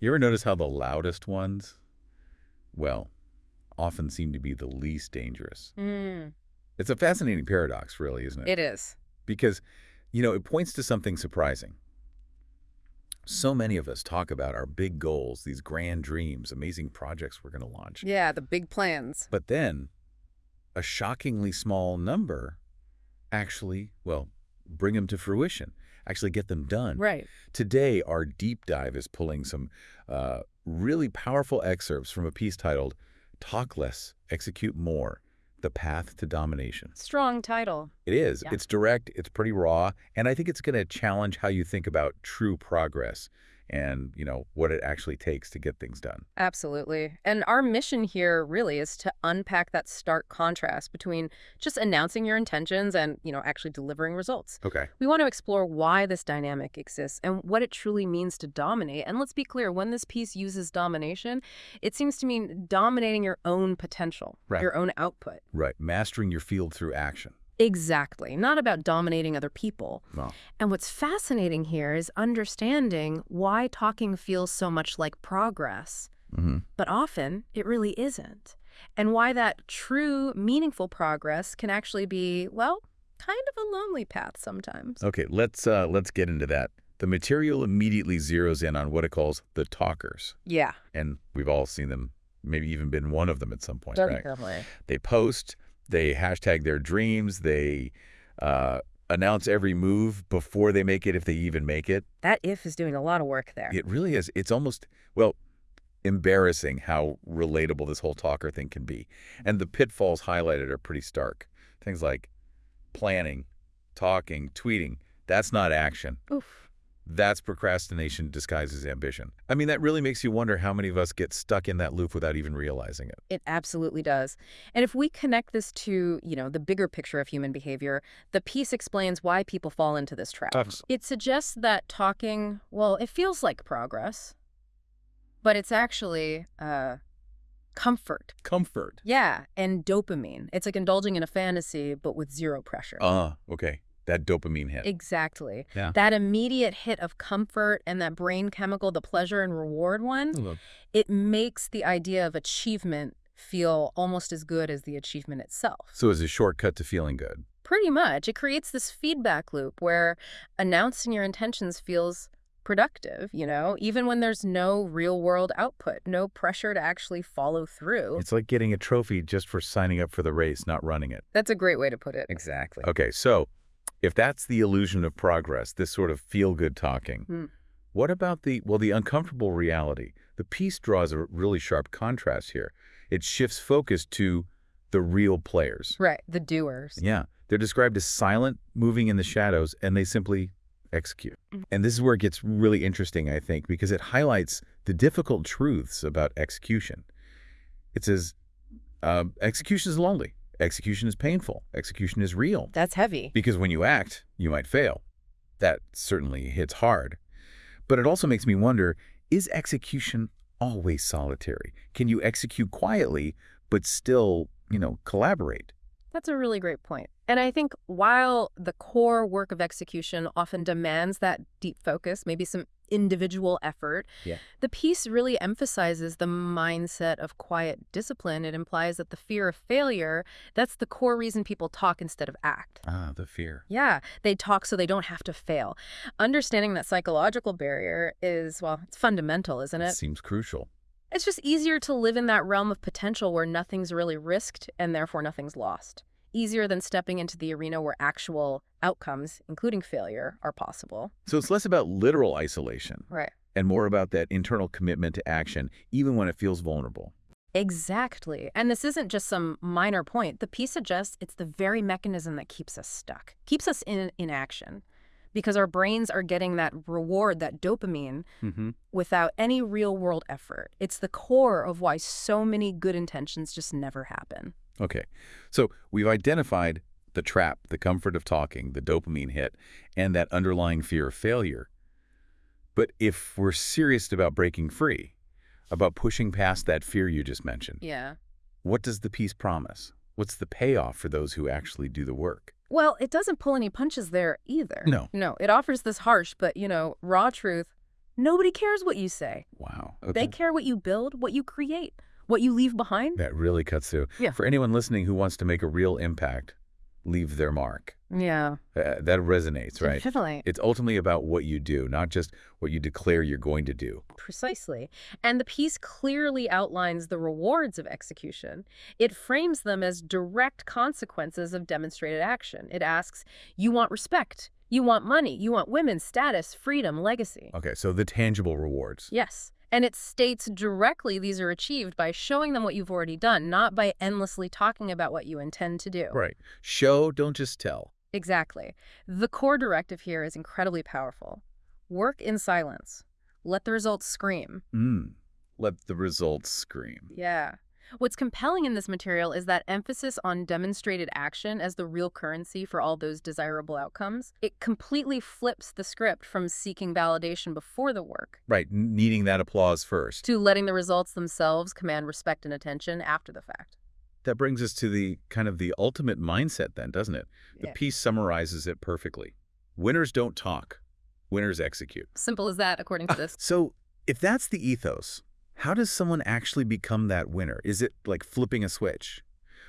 You ever notice how the loudest ones, well, often seem to be the least dangerous? Mm, It's a fascinating paradox, really, isn't it? it is. Because, it points to something surprising. So many of us talk about our big goals, these grand dreams, amazing projects we're going to launch. Yeah, the big plans. But then a shockingly small number actually, well, bring them to fruition, actually get them done. Right. Today, our deep dive is pulling some really powerful excerpts from a piece titled Talk Less, Execute More, The Path to Domination. Strong title. It is. Yeah. It's direct, it's pretty raw, and I think it's going to challenge how you think about true progress and, what it actually takes to get things done. Absolutely. And our mission here really is to unpack that stark contrast between just announcing your intentions and, actually delivering results. Okay. We want to explore why this dynamic exists and what it truly means to dominate. And let's be clear, when this piece uses domination, it seems to mean dominating your own potential, Right. your own output. Right. Mastering your field through action. Exactly. Not about dominating other people. Well, And what's fascinating here is understanding why talking feels so much like progress, but often it really isn't. And why that true, meaningful progress can actually be, well, kind of a lonely path sometimes. okay, let's get into that. The material immediately zeroes in on what it calls the talkers. Yeah, And we've all seen them, maybe even been one of them at some point, right? definitely. They post, they hashtag their dreams, they announce every move before they make it, if they even make it. That if is doing a lot of work there. It really is. It's almost, well, embarrassing how relatable this whole talker thing can be. And the pitfalls highlighted are pretty stark. Things like planning, talking, tweeting. That's not action. Oof. That's procrastination disguised as ambition. I mean, that really makes you wonder how many of us get stuck in that loop without even realizing it. It absolutely does. And if we connect this to, the bigger picture of human behavior, the piece explains why people fall into this trap. It suggests that talking, well, it feels like progress, but it's actually comfort. Comfort. Yeah, and dopamine. It's like indulging in a fantasy, but with zero pressure. Okay. That dopamine hit. Exactly. Yeah. That immediate hit of comfort and that brain chemical, the pleasure and reward one, it makes the idea of achievement feel almost as good as the achievement itself. So it's a shortcut to feeling good. Pretty much. It creates this feedback loop where announcing your intentions feels productive, even when there's no real-world output, no pressure to actually follow through. It's like getting a trophy just for signing up for the race, not running it. That's a great way to put it. Exactly. Okay, so if that's the illusion of progress, this sort of feel-good talking, what about the uncomfortable reality? The piece draws a really sharp contrast here. It shifts focus to the real players. Right, the doers. Yeah, they're described as silent, moving in the shadows, and they simply execute. And this is where it gets really interesting, I think, because it highlights the difficult truths about execution. It says, execution is lonely. Execution is painful. Execution is real. That's heavy. Because when you act, you might fail. That certainly hits hard. But it also makes me wonder, is execution always solitary? Can you execute quietly, but still, collaborate? That's a really great point. And I think while the core work of execution often demands that deep focus, maybe some individual effort, the piece really emphasizes the mindset of quiet discipline. It implies that the fear of failure, that's the core reason people talk instead of act. The fear. Yeah, they talk so they don't have to fail. Understanding that psychological barrier is, well, it's fundamental, isn't it? It seems crucial. It's just easier to live in that realm of potential where nothing's really risked and therefore nothing's lost. Easier than stepping into the arena where actual outcomes, including failure, are possible. So it's less about literal isolation. Right. And more about that internal commitment to action, even when it feels vulnerable. Exactly. And this isn't just some minor point. The piece suggests it's the very mechanism that keeps us stuck, keeps us in inaction. Because our brains are getting that reward, that dopamine, without any real-world effort. It's the core of why so many good intentions just never happen. Okay, so we've identified the trap, the comfort of talking, the dopamine hit, and that underlying fear of failure. But if we're serious about breaking free, about pushing past that fear you just mentioned, what does the piece promise? What's the payoff for those who actually do the work? Well, it doesn't pull any punches there either. No. No, it offers this harsh but, raw truth. Nobody cares what you say. Wow. They Okay. care what you build, what you create, what you leave behind. That really cuts through. Yeah. For anyone listening who wants to make a real impact, leave their mark. Yeah, That resonates, right? definitely. It's ultimately about what you do, not just what you declare you're going to do. Precisely. And the piece clearly outlines the rewards of execution. It frames them as direct consequences of demonstrated action. It asks, you want respect, you want money, you want women, status, freedom, legacy. Okay, so the tangible rewards. Yes. And it states directly these are achieved by showing them what you've already done, not by endlessly talking about what you intend to do. Right. Show, don't just tell. Exactly. The core directive here is incredibly powerful. Work in silence. Let the results scream. Let the results scream. Yeah. What's compelling in this material is that emphasis on demonstrated action as the real currency for all those desirable outcomes. It completely flips the script from seeking validation before the work Right, needing that applause first. to letting the results themselves command respect and attention after the fact. That brings us to the kind of the ultimate mindset then, doesn't it? The Yeah. piece summarizes it perfectly. Winners don't talk. Winners execute. Simple as that, according to this. So if that's the ethos, how does someone actually become that winner? Is it like flipping a switch?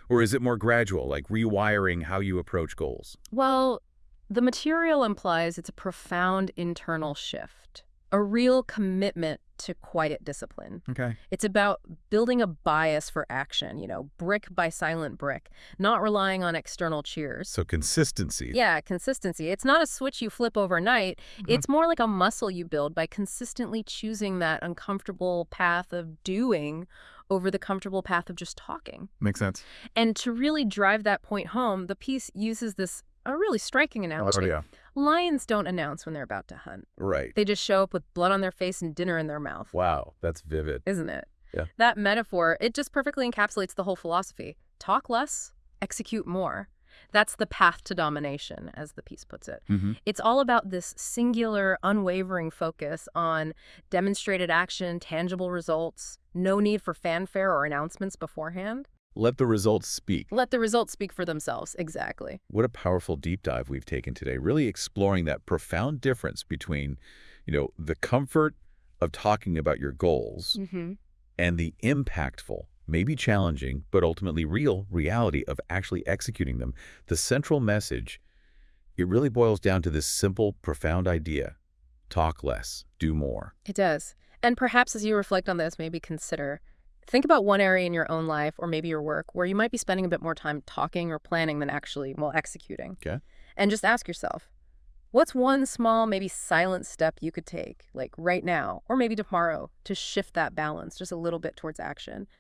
Or is it more gradual, like rewiring how you approach goals? Well, the material implies it's a profound internal shift, a real commitment to quiet discipline. Okay. It's about building a bias for action, brick by silent brick, not relying on external cheers. So consistency. Yeah, consistency. It's not a switch you flip overnight. It's more like a muscle you build by consistently choosing that uncomfortable path of doing over the comfortable path of just talking. Makes sense. And to really drive that point home, the piece uses this a really striking analogy. yeah. Lions don't announce when they're about to hunt. Right. They just show up with blood on their face and dinner in their mouth. Wow, that's vivid. Isn't it? Yeah. That metaphor, it just perfectly encapsulates the whole philosophy. Talk less, execute more. That's the path to domination, as the piece puts it. It's all about this singular, unwavering focus on demonstrated action, tangible results, no need for fanfare or announcements beforehand. Let the results speak. Let the results speak for themselves. Exactly. What a powerful deep dive we've taken today, really exploring that profound difference between, the comfort of talking about your goals and the impactful, maybe challenging, but ultimately real reality of actually executing them. The central message, it really boils down to this simple, profound idea. Talk less, do more. It does. And perhaps as you reflect on this, maybe think about one area in your own life or maybe your work where you might be spending a bit more time talking or planning than actually, executing. Okay. And just ask yourself, what's one small, maybe silent step you could take, like right now or maybe tomorrow, to shift that balance just a little bit towards action?